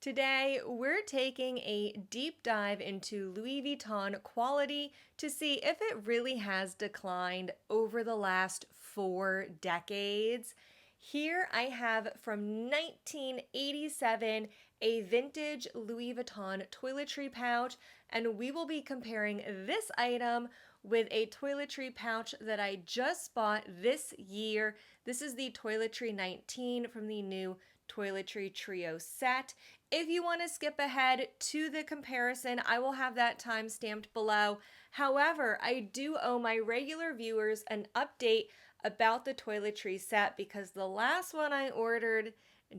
Today, we're taking a deep dive into Louis Vuitton quality to see if it really has declined over the last 4 decades. Here I have from 1987 a vintage Louis Vuitton toiletry pouch, and we will be comparing this item with a toiletry pouch that I just bought this year. This is the Toiletry 19 from the new Toiletry Trio set. If you want to skip ahead to the comparison, I will have that time stamped below. However, I do owe my regular viewers an update about the toiletry set because the last one I ordered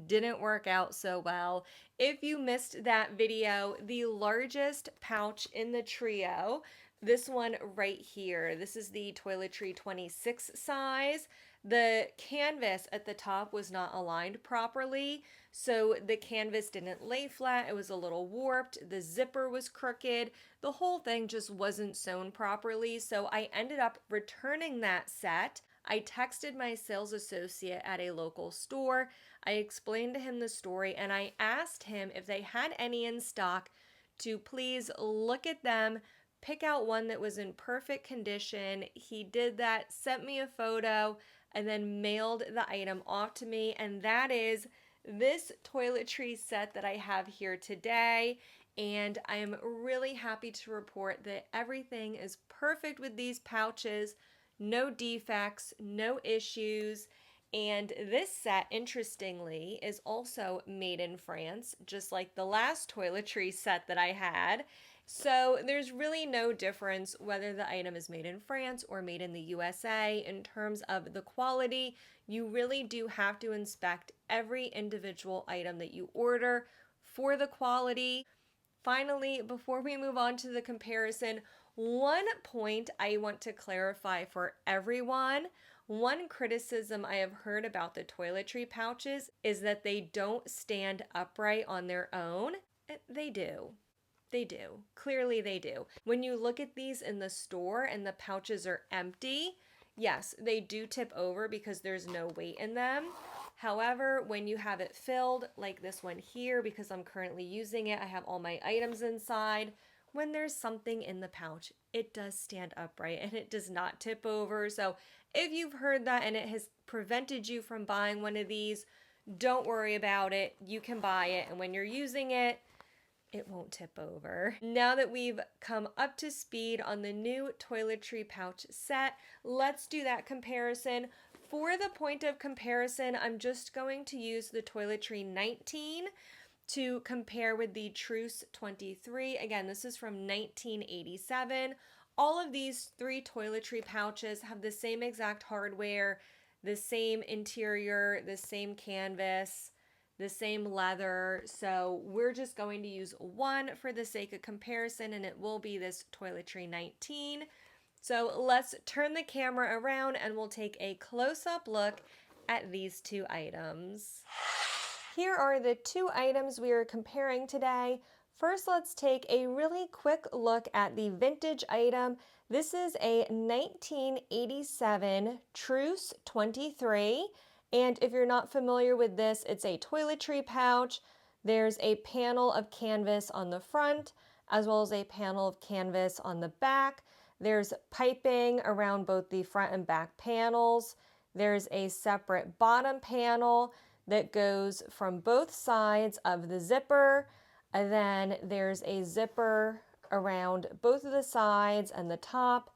didn't work out so well. If you missed that video, the largest pouch in the trio, this one right here, this is the Toiletry 26 size. The canvas at the top was not aligned properly, so the canvas didn't lay flat. It was a little warped. The zipper was crooked. The whole thing just wasn't sewn properly, so I ended up returning that set. I texted my sales associate at a local store. I explained to him the story, and I asked him if they had any in stock to please look at them, pick out one that was in perfect condition. He did that, sent me a photo, and then mailed the item off to me, and that is this toiletry set that I have here today. And I am really happy to report that everything is perfect with these pouches, no defects, no issues. And this set, interestingly, is also made in France, just like the last toiletry set that I had. So there's really no difference whether the item is made in France or made in the USA in terms of the quality. You really do have to inspect every individual item that you order for the quality. Finally, before we move on to the comparison, one point I want to clarify for everyone. One criticism I have heard about the toiletry pouches is that they don't stand upright on their own. They do. They do. Clearly they do. When you look at these in the store and the pouches are empty, yes, they do tip over because there's no weight in them. However, when you have it filled, like this one here, because I'm currently using it, I have all my items inside. When there's something in the pouch, it does stand upright and it does not tip over. So if you've heard that and it has prevented you from buying one of these, don't worry about it. You can buy it, and when you're using it, it won't tip over. Now that we've come up to speed on the new toiletry pouch set, let's do that comparison. For the point of comparison, I'm just going to use the Toiletry 19 to compare with the Trousse 23. Again, this is from 1987. All of these 3 toiletry pouches have the same exact hardware, the same interior, the same canvas, the same leather. So we're just going to use one for the sake of comparison, and it will be this Toiletry 19. So let's turn the camera around and we'll take a close-up look at these 2 items. Here are the 2 items we are comparing today. First, let's take a really quick look at the vintage item. This is a 1987 Trousse 23. And if you're not familiar with this, it's a toiletry pouch. There's a panel of canvas on the front, as well as a panel of canvas on the back. There's piping around both the front and back panels. There's a separate bottom panel that goes from both sides of the zipper. And then there's a zipper around both of the sides and the top.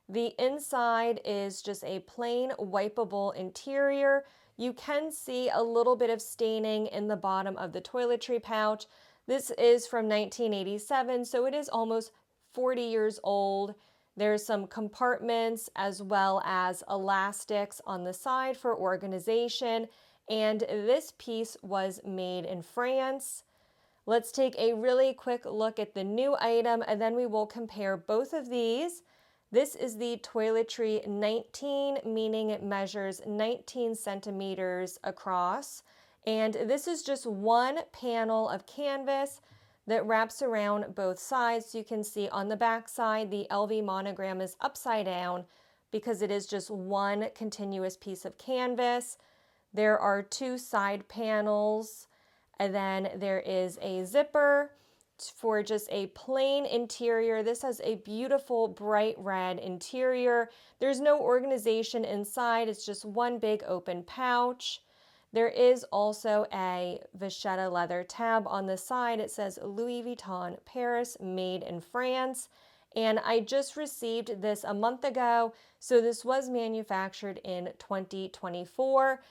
The inside is just a plain wipeable interior. You can see a little bit of staining in the bottom of the toiletry pouch. This is from 1987, so it is almost 40 years old. There's some compartments as well as elastics on the side for organization, and this piece was made in France. Let's take a really quick look at the new item, and then we will compare both of these. This is the Toiletry 19, meaning it measures 19 centimeters across. And this is just one panel of canvas that wraps around both sides. So you can see on the back side, the LV monogram is upside down because it is just one continuous piece of canvas. There are 2 side panels, And then there is a zipper for just a plain interior. This has a beautiful bright red interior. There's no organization inside. It's just one big open pouch. There is also a vachetta leather tab on the side. It says Louis Vuitton, Paris, made in France. And I just received this a month ago, so this was manufactured in 2024.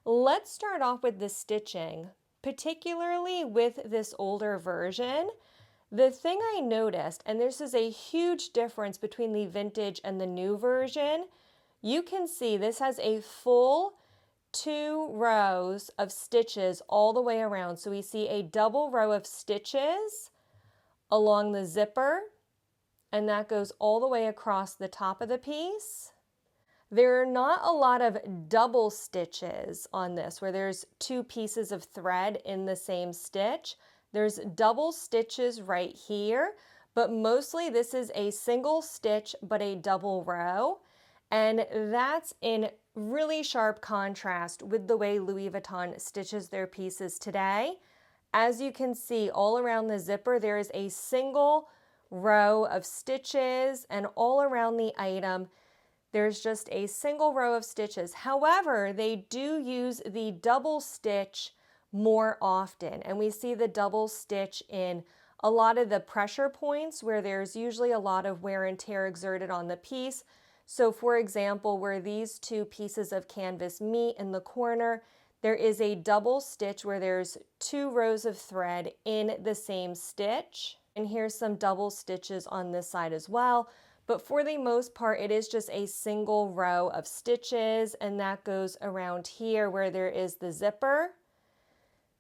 Let's start off with the stitching, particularly with this older version. The thing I noticed, and this is a huge difference between the vintage and the new version, you can see this has a full 2 rows of stitches all the way around. So we see a double row of stitches along the zipper, and that goes all the way across the top of the piece. There are not a lot of double stitches on this where there's 2 pieces of thread in the same stitch. There's double stitches right here, but mostly this is a single stitch but a double row. And that's in really sharp contrast with the way Louis Vuitton stitches their pieces today. As you can see, all around the zipper, there is a single row of stitches, and all around the item, there's just a single row of stitches. However, they do use the double stitch more often, and we see the double stitch in a lot of the pressure points where there's usually a lot of wear and tear exerted on the piece. So for example, where these 2 pieces of canvas meet in the corner, there is a double stitch where there's 2 rows of thread in the same stitch. And here's some double stitches on this side as well. But for the most part, it is just a single row of stitches, and that goes around here where there is the zipper.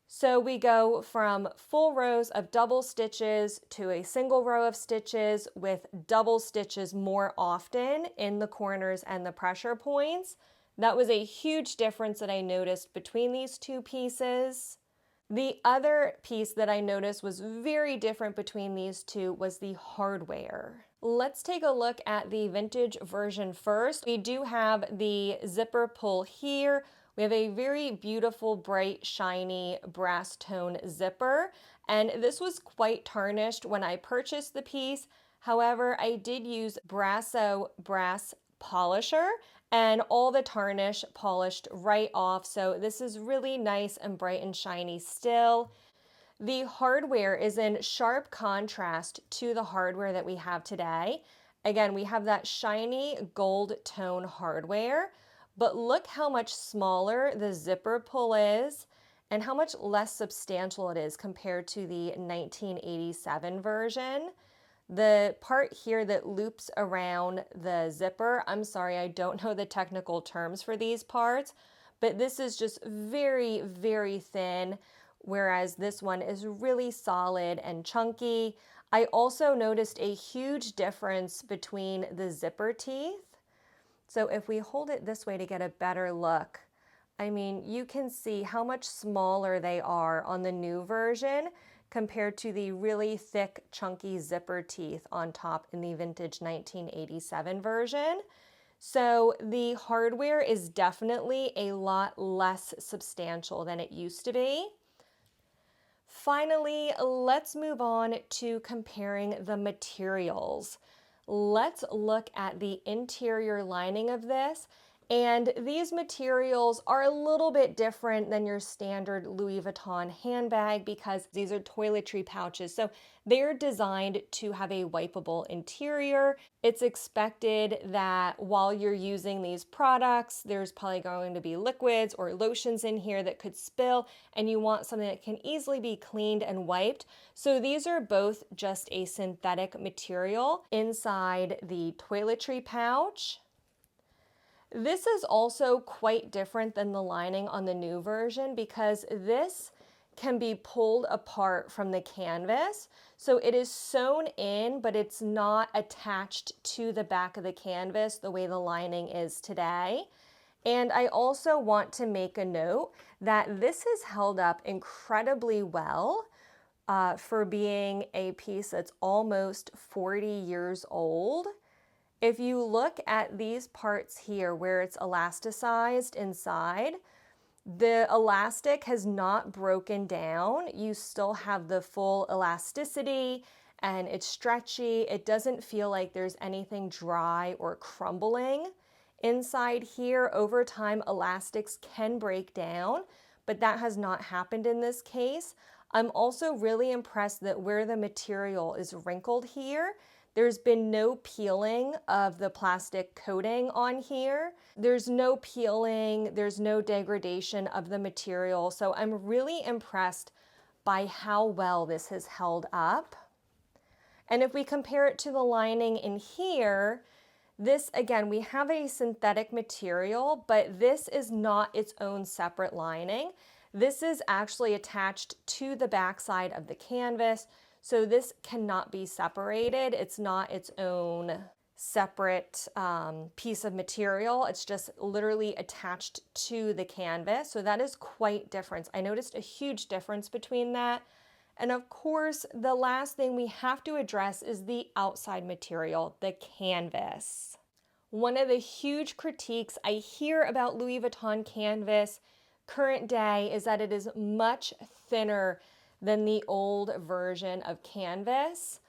So we go from full rows of double stitches to a single row of stitches with double stitches more often in the corners and the pressure points. That was a huge difference that I noticed between these 2 pieces. The other piece that I noticed was very different between these 2 was the hardware. Let's take a look at the vintage version first. We do have the zipper pull here. We have a very beautiful, bright, shiny brass tone zipper, and this was quite tarnished when I purchased the piece. However, I did use Brasso brass polisher, and all the tarnish polished right off, so this is really nice and bright and shiny still. The hardware is in sharp contrast to the hardware that we have today. Again, we have that shiny gold tone hardware, but look how much smaller the zipper pull is and how much less substantial it is compared to the 1987 version. The part here that loops around the zipper, I'm sorry, I don't know the technical terms for these parts, but this is just very, very thin, whereas this one is really solid and chunky. I also noticed a huge difference between the zipper teeth. So if we hold it this way to get a better look, I mean, you can see how much smaller they are on the new version compared to the really thick, chunky zipper teeth on top in the vintage 1987 version. So the hardware is definitely a lot less substantial than it used to be. Finally, let's move on to comparing the materials. Let's look at the interior lining of this. And these materials are a little bit different than your standard Louis Vuitton handbag because these are toiletry pouches. So they're designed to have a wipeable interior. It's expected that while you're using these products, there's probably going to be liquids or lotions in here that could spill, and you want something that can easily be cleaned and wiped. So these are both just a synthetic material inside the toiletry pouch. This is also quite different than the lining on the new version because this can be pulled apart from the canvas. So it is sewn in, but it's not attached to the back of the canvas the way the lining is today. And I also want to make a note that this has held up incredibly well for being a piece that's almost 40 years old. If you look at these parts here where it's elasticized inside, The elastic has not broken down. You still have the full elasticity and it's stretchy. It doesn't feel like there's anything dry or crumbling inside here. Over time, elastics can break down, but that has not happened in this case. I'm also really impressed that where the material is wrinkled here, there's been no peeling of the plastic coating on here. There's no peeling, there's no degradation of the material. So I'm really impressed by how well this has held up. And if we compare it to the lining in here, this, again, we have a synthetic material, but this is not its own separate lining. This is actually attached to the backside of the canvas, so this cannot be separated. It's not its own separate piece of material. It's just literally attached to the canvas, so that is quite different. I noticed a huge difference between that. And of course, the last thing we have to address is the outside material, the canvas. One of the huge critiques I hear about Louis Vuitton canvas current day is that it is much thinner than the old version of canvas.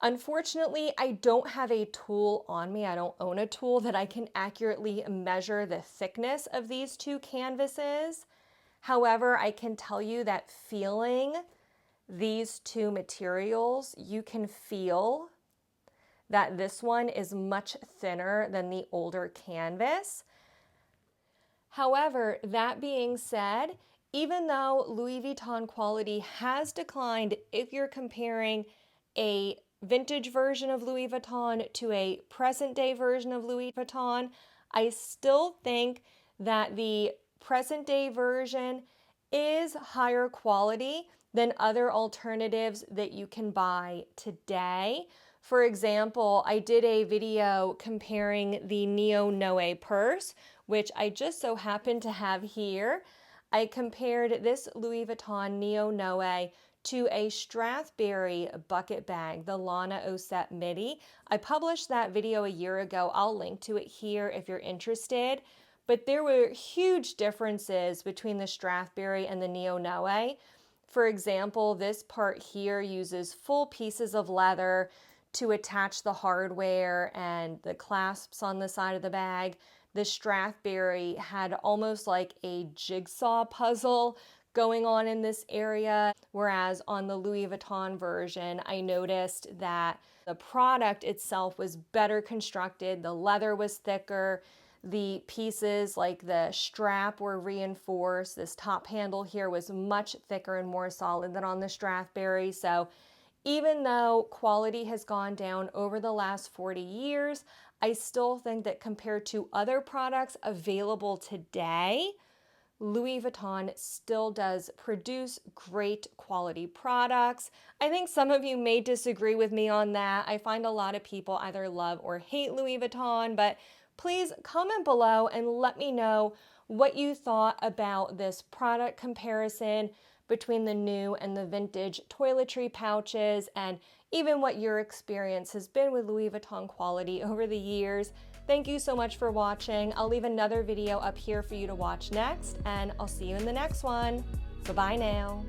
Unfortunately, I don't have a tool on me. I don't own a tool that I can accurately measure the thickness of these two canvases. However, I can tell you that feeling these two materials, you can feel that this one is much thinner than the older canvas. However, that being said, even though Louis Vuitton quality has declined, if you're comparing a vintage version of Louis Vuitton to a present day version of Louis Vuitton, I still think that the present day version is higher quality than other alternatives that you can buy today. For example, I did a video comparing the Neo Noe purse, which I just so happen to have here. I compared this Louis Vuitton Neo Noe to a Strathberry bucket bag, the Lana Osette Midi. I published that video a year ago. I'll link to it here if you're interested. But there were huge differences between the Strathberry and the Neo Noe. For example, this part here uses full pieces of leather to attach the hardware and the clasps on the side of the bag. The Strathberry had almost like a jigsaw puzzle going on in this area, whereas on the Louis Vuitton version, I noticed that the product itself was better constructed, the leather was thicker, the pieces like the strap were reinforced, this top handle here was much thicker and more solid than on the Strathberry. So even though quality has gone down over the last 40 years, I still think that compared to other products available today, Louis Vuitton still does produce great quality products. I think some of you may disagree with me on that. I find a lot of people either love or hate Louis Vuitton, but please comment below and let me know what you thought about this product comparison between the new and the vintage toiletry pouches, and even what your experience has been with Louis Vuitton quality over the years. Thank you so much for watching. I'll leave another video up here for you to watch next, and I'll see you in the next one. Bye-bye now.